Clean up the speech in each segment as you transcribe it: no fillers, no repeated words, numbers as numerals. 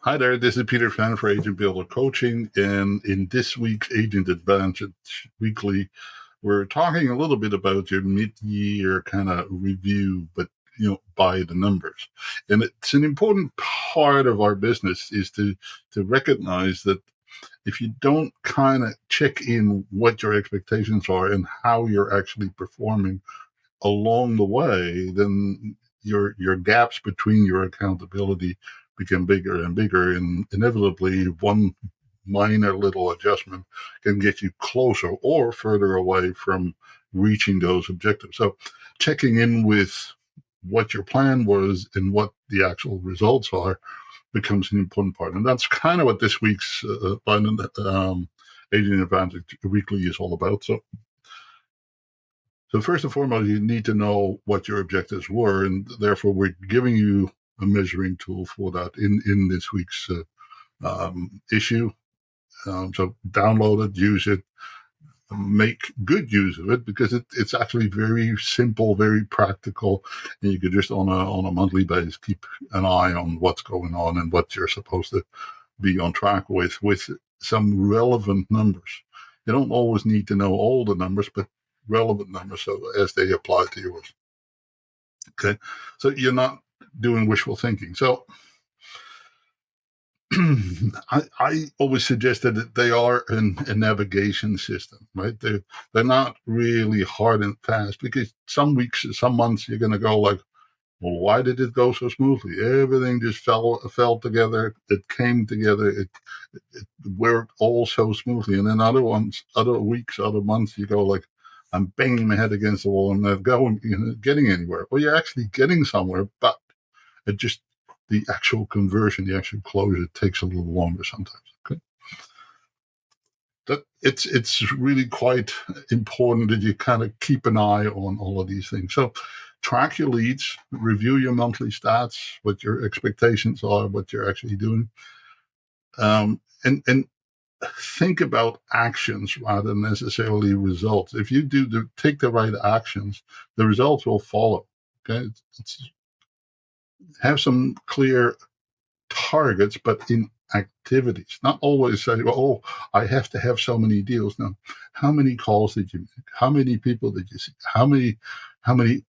Hi there, this is Peter Fan for Agent Builder Coaching, and in this week's Agent Advantage Weekly, we're talking a little bit about your mid-year kind of review, but by the numbers. And it's an important part of our business is to recognize that if you don't kind of check in what your expectations are and how you're actually performing along the way, then your gaps between your accountability become bigger and bigger, and inevitably one minor little adjustment can get you closer or further away from reaching those objectives. So checking in with what your plan was and what the actual results are becomes an important part. And that's kind of what this week's Agent Advantage Weekly is all about. So first and foremost, you need to know what your objectives were, and therefore we're giving you a measuring tool for that in this week's issue. So download it, use it, make good use of it, because it's actually very simple, very practical, and you could just on a monthly basis keep an eye on what's going on and what you're supposed to be on track with some relevant numbers. You don't always need to know all the numbers, but relevant numbers so as they apply to yours. Okay, so you're not doing wishful thinking. So I always suggested that they are a navigation system, right? They're not really hard and fast, because some weeks, some months, you're going to go like, well, why did it go so smoothly? Everything just fell together. It came together. It worked all so smoothly. And then other weeks, other months, you go like, I'm banging my head against the wall and not getting anywhere. Well, you're actually getting somewhere, but it just, the actual conversion, the actual closure takes a little longer sometimes. Okay. That it's really quite important that you kind of keep an eye on all of these things. So track your leads, review your monthly stats, what your expectations are, what you're actually doing, and think about actions rather than necessarily results. If you take the right actions, the results will follow. Okay, have some clear targets, but in activities. Not always say, well, oh, I have to have so many deals. No. How many calls did you make? How many people did you see? How many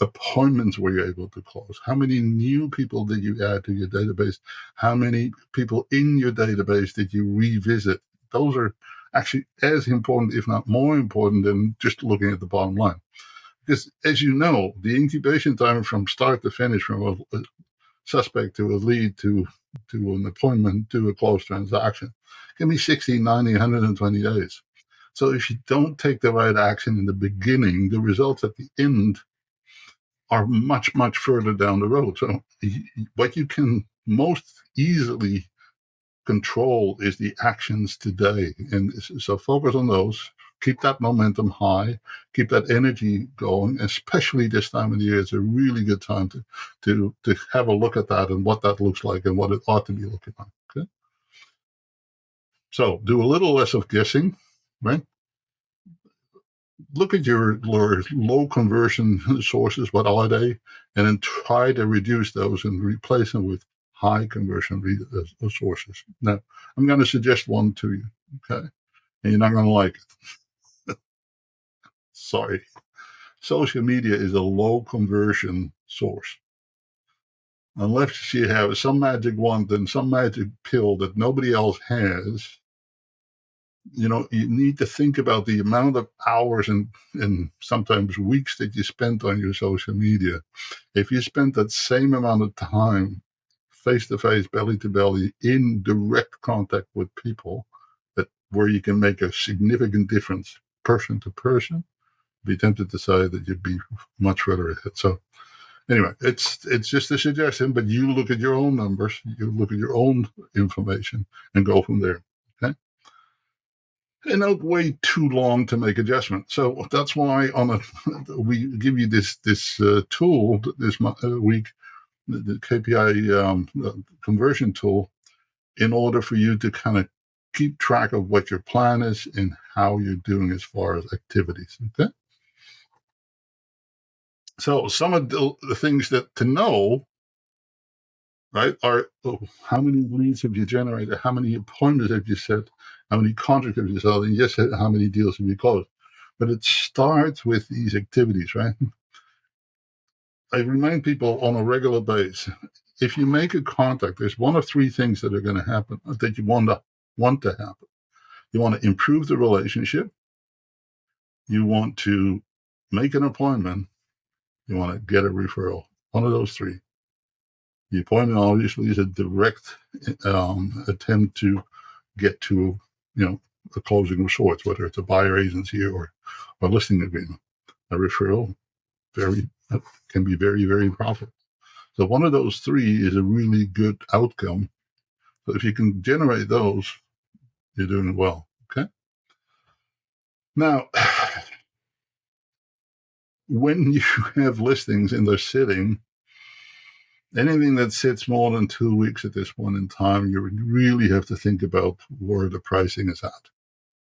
appointments were you able to close? How many new people did you add to your database? How many people in your database did you revisit? Those are actually as important, if not more important, than just looking at the bottom line. Because as you know, the incubation time from start to finish, from a suspect to a lead to an appointment to a closed transaction can be 60, 90, 120 days. So if you don't take the right action in the beginning, the results at the end are much, much further down the road. So what you can most easily control is the actions today. And so focus on those. Keep that momentum high. Keep that energy going. Especially this time of the year, it's a really good time to have a look at that and what that looks like and what it ought to be looking like. Okay. So do a little less of guessing, right? Look at your low conversion sources. What are they? And then try to reduce those and replace them with high conversion sources. Now, I'm going to suggest one to you. Okay. And you're not going to like it. Sorry. Social media is a low conversion source. Unless you have some magic wand and some magic pill that nobody else has, you need to think about the amount of hours and sometimes weeks that you spent on your social media. If you spent that same amount of time face to face, belly to belly, in direct contact with people, that where you can make a significant difference person to person, be tempted to say that you'd be much further ahead. So anyway, it's just a suggestion, but you look at your own numbers, you look at your own information, and go from there. Okay. And don't wait too long to make adjustments. So that's why we give you this tool this week, the KPI conversion tool, in order for you to kind of keep track of what your plan is and how you're doing as far as activities. Okay. So some of the things that to know right? How many leads have you generated? How many appointments have you set? How many contracts have you sold? And yes, how many deals have you closed? But it starts with these activities, right? I remind people on a regular basis, if you make a contact, there's one of three things that are going to happen that you want to happen. You want to improve the relationship. You want to make an appointment. You want to get a referral. One of those three. The appointment obviously is a direct attempt to get to, a closing of sorts, whether it's a buyer agency or a listing agreement. A referral can be very, very profitable. So one of those three is a really good outcome. So if you can generate those, you're doing well. Okay. Now, when you have listings and they're sitting, anything that sits more than 2 weeks at this point in time, you really have to think about where the pricing is at.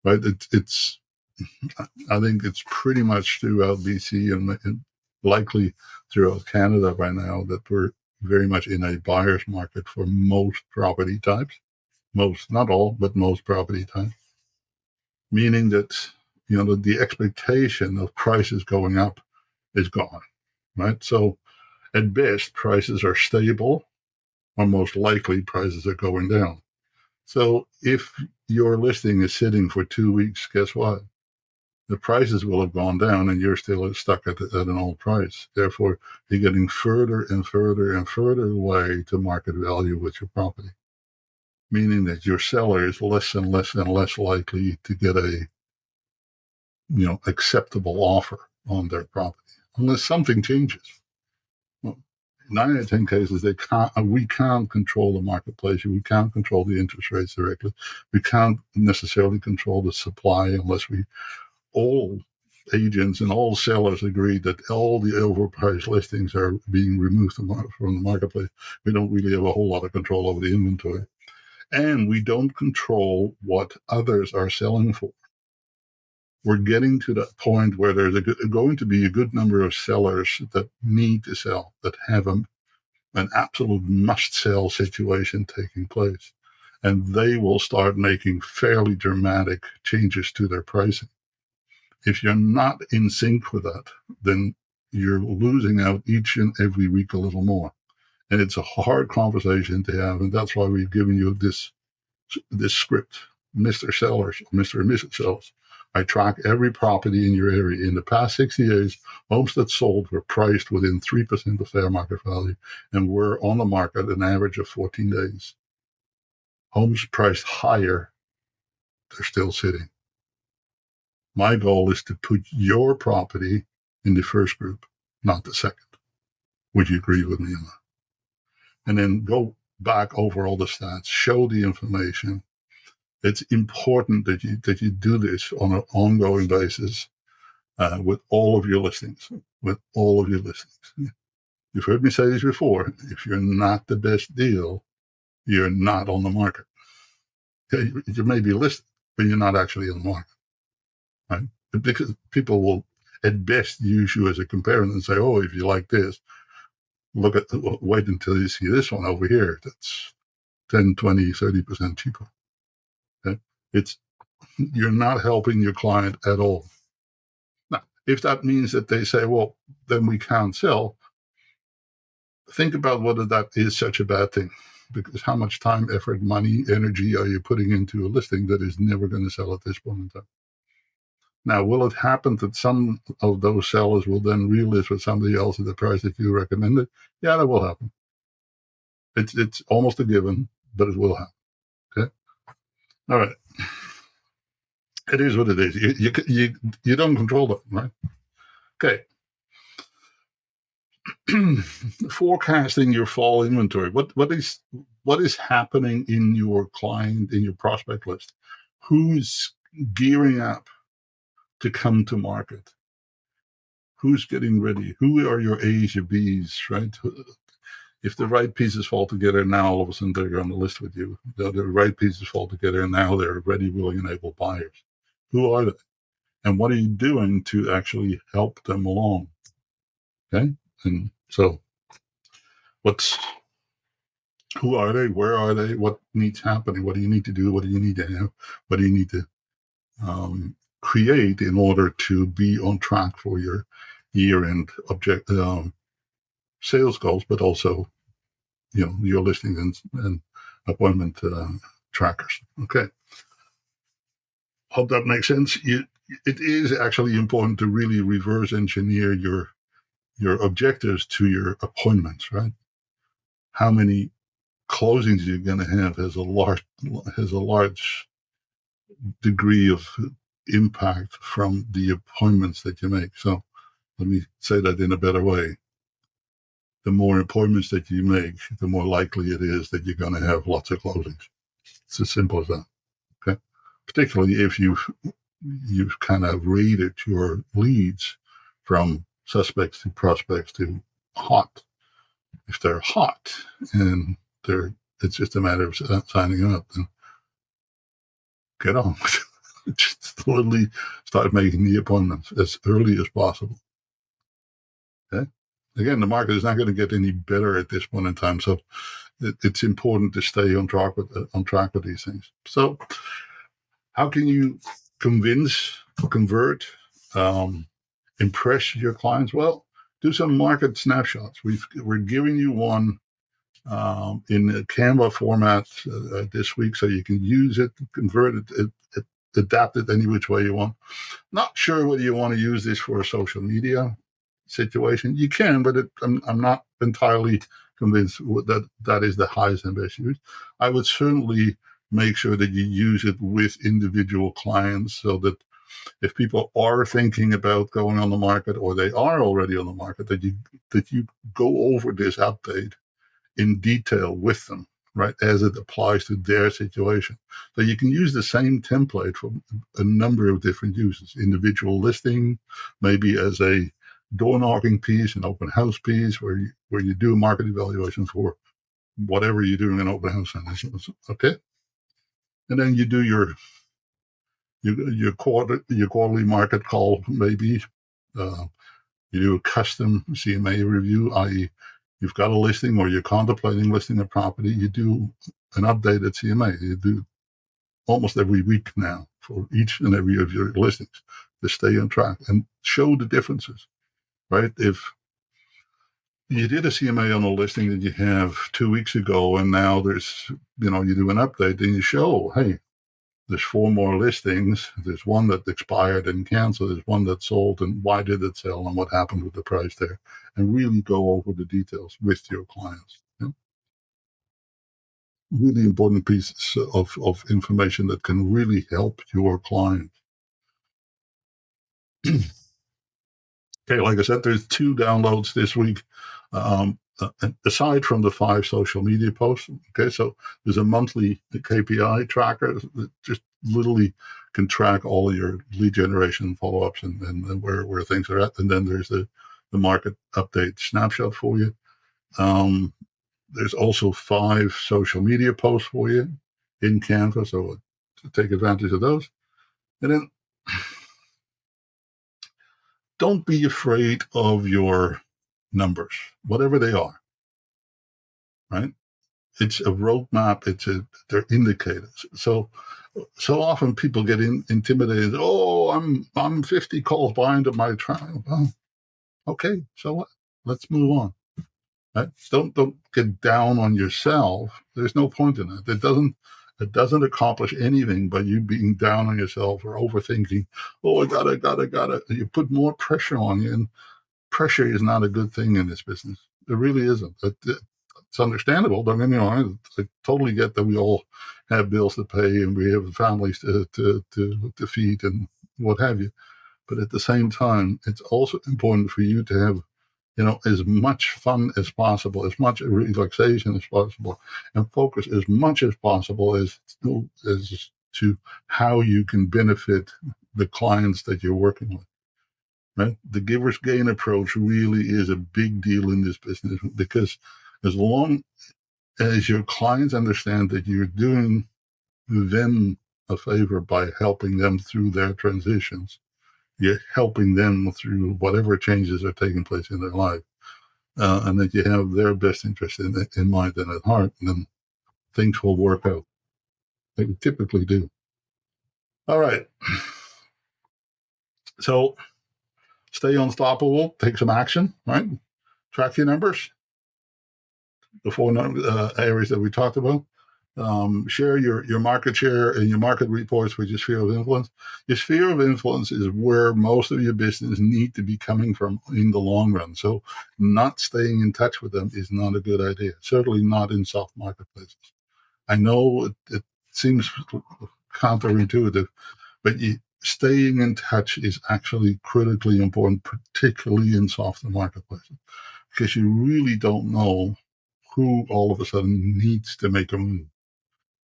Right? I think it's pretty much throughout BC and likely throughout Canada by now that we're very much in a buyer's market for most property types. Most, not all, but most property types. Meaning that, the expectation of prices going up is gone, right? So at best, prices are stable, or most likely prices are going down. So if your listing is sitting for 2 weeks, guess what? The prices will have gone down and you're still stuck at an old price. Therefore, you're getting further and further and further away to market value with your property, meaning that your seller is less and less and less likely to get a acceptable offer on their property unless something changes. Well, 9 out of 10 cases, we can't control the marketplace. We can't control the interest rates directly. We can't necessarily control the supply unless all agents and all sellers agree that all the overpriced listings are being removed from the marketplace. We don't really have a whole lot of control over the inventory. And we don't control what others are selling for. We're getting to that point where there's going to be a good number of sellers that need to sell, that have an absolute must-sell situation taking place. And they will start making fairly dramatic changes to their pricing. If you're not in sync with that, then you're losing out each and every week a little more. And it's a hard conversation to have. And that's why we've given you this script, Mr. Sellers, Mr. and Mrs. Sellers. I track every property in your area. In the past 60 days, homes that sold were priced within 3% of fair market value and were on the market an average of 14 days. Homes priced higher, they're still sitting. My goal is to put your property in the first group, not the second. Would you agree with me on that? And then go back over all the stats, show the information. It's important that you do this on an ongoing basis with all of your listings. With all of your listings, you've heard me say this before. If you're not the best deal, you're not on the market. You may be listed, but you're not actually on the market, right? Because people will, at best, use you as a comparison and say, "Oh, if you like this, wait until you see this one over here. That's 10, 20, 30% cheaper." Okay? You're not helping your client at all. Now, if that means that they say, well, then we can't sell, think about whether that is such a bad thing. Because how much time, effort, money, energy are you putting into a listing that is never going to sell at this point in time? Now, will it happen that some of those sellers will then relist with somebody else at the price that you recommended? Yeah, that will happen. It's almost a given, but it will happen. Okay. All right. It is what it is. You don't control that, right? Okay. Forecasting your fall inventory. What is happening in your prospect list? Who's gearing up to come to market? Who's getting ready? Who are your A's, your B's, right? If the right pieces fall together now, all of a sudden they're on the list with you. The right pieces fall together and now they're ready, willing, and able buyers. Who are they? And what are you doing to actually help them along? Okay. And so Who are they? Where are they? What needs happening? What do you need to do? What do you need to have? What do you need to create in order to be on track for your year-end sales goals, but also your listings and appointment trackers. Okay, hope that makes sense. It is actually important to really reverse engineer your objectives to your appointments, right? How many closings you're going to have has a large degree of impact from the appointments that you make. So let me say that in a better way. The more appointments that you make, the more likely it is that you're going to have lots of closings. It's as simple as that. Okay. Particularly if you've kind of rated your leads from suspects to prospects to hot. If they're hot and it's just a matter of signing up, then get on. Just literally start making the appointments as early as possible. Okay. Again, the market is not going to get any better at this point in time, so it's important to stay on track with these things. So, how can you convert, impress your clients? Well, do some market snapshots. We're giving you one in a Canva format this week, so you can use it, convert it, adapt it any which way you want. Not sure whether you want to use this for a social media situation. You can, but I'm not entirely convinced that is the highest and best use. I would certainly make sure that you use it with individual clients so that if people are thinking about going on the market or they are already on the market, that you go over this update in detail with them, right, as it applies to their situation. So you can use the same template for a number of different uses. Individual listing, maybe as a door knocking piece, an open house piece, where you do a market evaluation for whatever you're doing an open house on. Okay, and then you do your quarterly market call, maybe. Uh, you do a custom CMA review, i.e., you've got a listing or you're contemplating listing a property. You do an updated CMA. You do almost every week now for each and every of your listings to stay on track and show the differences, right? If you did a CMA on a listing that you have 2 weeks ago and now you do an update, then you show, hey, there's 4 more listings. There's one that expired and canceled. There's one that sold, and why did it sell, and what happened with the price there, and really go over the details with your clients. Yeah? Really important pieces of information that can really help your client. Okay, like I said, there's 2 downloads this week. Aside from the 5 social media posts, okay, so there's a monthly KPI tracker that just literally can track all of your lead generation follow-ups and where things are at. And then there's the market update snapshot for you. There's also 5 social media posts for you in Canva, so take advantage of those. And then don't be afraid of your numbers, whatever they are, right? It's a roadmap. They're indicators. So often people get intimidated. Oh, I'm 50 calls behind of my trial. Well, okay, so what? Let's move on. Right? Don't get down on yourself. There's no point in it. It doesn't accomplish anything by you being down on yourself or overthinking. Oh, I gotta. You put more pressure on you, and pressure is not a good thing in this business. It really isn't. It's understandable. Don't get me wrong. I totally get that we all have bills to pay and we have families to feed and what have you. But at the same time, it's also important for you to have, as much fun as possible, as much relaxation as possible, and focus as much as possible as to how you can benefit the clients that you're working with. Right? The giver's gain approach really is a big deal in this business because as long as your clients understand that you're doing them a favor by helping them through their transitions, you're helping them through whatever changes are taking place in their life, and that you have their best interest in mind and at heart, and then things will work out. They typically do. All right. So stay unstoppable, take some action, right? Track your numbers, the four areas that we talked about. Share your market share and your market reports with your sphere of influence. Your sphere of influence is where most of your business need to be coming from in the long run. So not staying in touch with them is not a good idea, certainly not in soft marketplaces. I know it seems counterintuitive, but staying in touch is actually critically important, particularly in softer marketplaces, because you really don't know who all of a sudden needs to make a move,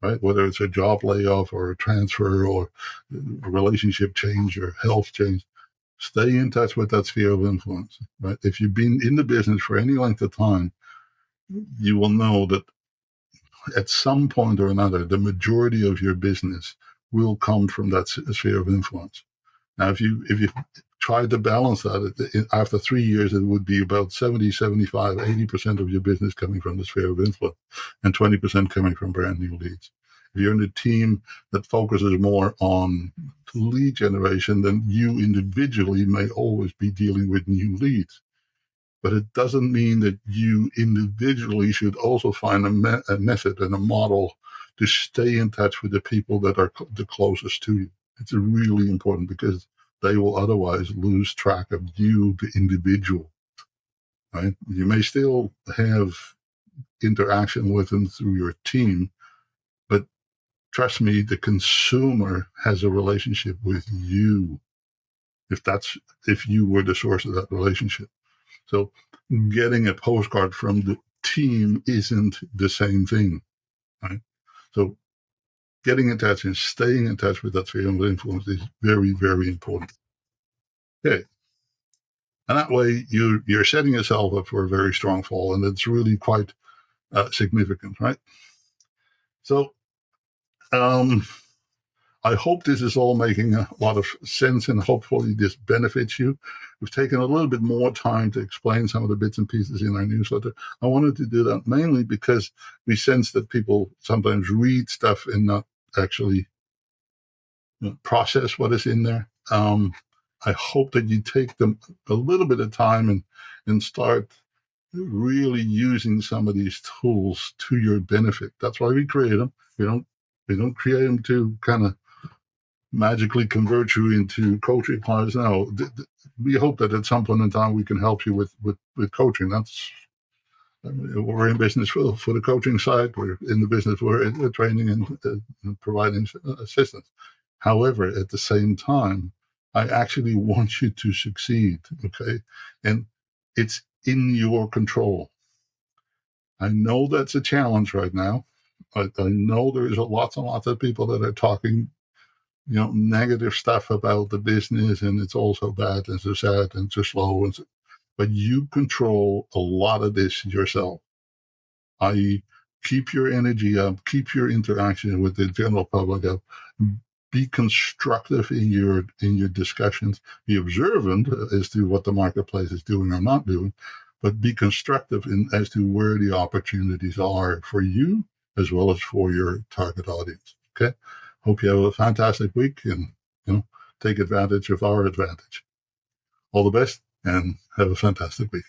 right? Whether it's a job layoff or a transfer or a relationship change or health change. Stay in touch with that sphere of influence, right? If you've been in the business for any length of time, you will know that at some point or another, the majority of your business will come from that sphere of influence. Now, if you try to balance that, after 3 years, it would be about 70, 75, 80% of your business coming from the sphere of influence and 20% coming from brand new leads. If you're in a team that focuses more on lead generation, then you individually may always be dealing with new leads. But it doesn't mean that you individually should also find a method and a model to stay in touch with the people that are the closest to you. It's really important because they will otherwise lose track of you, the individual, right? You may still have interaction with them through your team, but trust me, the consumer has a relationship with you if you were the source of that relationship. So getting a postcard from the team isn't the same thing, right? So getting in touch and staying in touch with that sphere of influence is very, very important. Okay. And that way you're setting yourself up for a very strong fall, and it's really quite significant, right? So um, I hope this is all making a lot of sense, and hopefully this benefits you. We've taken a little bit more time to explain some of the bits and pieces in our newsletter. I wanted to do that mainly because we sense that people sometimes read stuff and not actually process what is in there. I hope that you take them a little bit of time and start really using some of these tools to your benefit. That's why we create them. We don't create them to kind of magically convert you into coaching clients. No, we hope that at some point in time we can help you with coaching. We're in business for the coaching side. We're in the business for training and providing assistance. However, at the same time, I actually want you to succeed. Okay, and it's in your control. I know that's a challenge right now. I know there's lots and lots of people that are talking negative stuff about the business, and it's all so bad and so sad and so slow. But you control a lot of this yourself. I keep your energy up, keep your interaction with the general public up, be constructive in your discussions, be observant as to what the marketplace is doing or not doing, but be constructive as to where the opportunities are for you as well as for your target audience. Okay. Hope you have a fantastic week and take advantage of our advantage. All the best and have a fantastic week.